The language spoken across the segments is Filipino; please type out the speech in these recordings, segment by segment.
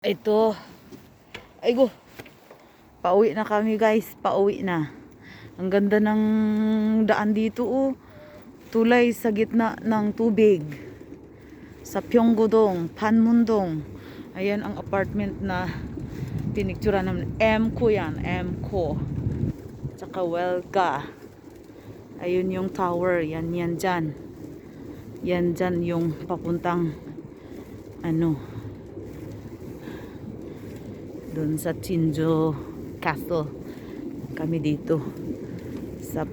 Ito. Ay go. Pauwi na kami guys. Pauwi na. Ang ganda ng daan dito oh. Tulay sa gitna ng tubig. Sa Pyeonggudong, Panmundong. Ayan ang apartment na pinictura namin. M-ko yan. M-ko. Tsaka Welga. Ayun yung tower. Yan dyan. Yan dyan yung papuntang doon sa Chinjo Castle. Kami dito sa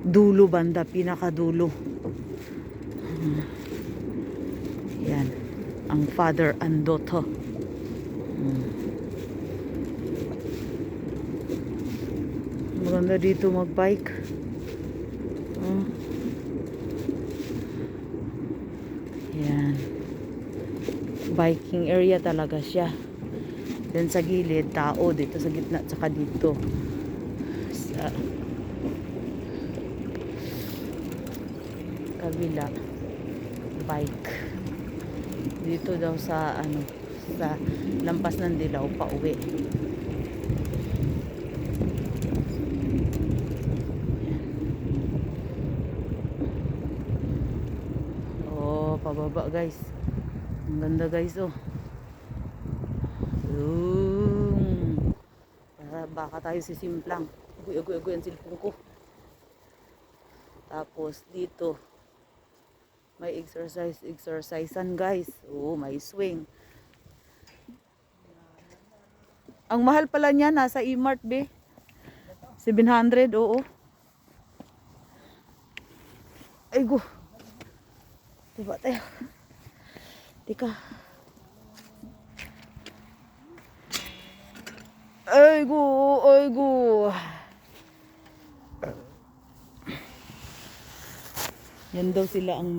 dulo banda, pinakadulo. Yan ang father and daughter. Maganda dito magbike. Yan, biking area talaga siya. Then sa gilid, tao dito sa gitna, tsaka dito sa kabila, bike. Dito daw sa sa lampas ng Dilaw pa uwi. Oh, pababa guys. Ang ganda guys oh. Baka tayo sisimplang. Agoy ang cellphone ko. Tapos dito may exercisean guys. Oh, may swing. Ang mahal pala niya nasa E-Mart be. 700 oo. Ay go. Diba tayo? Tika. Ay go. Yan daw sila ang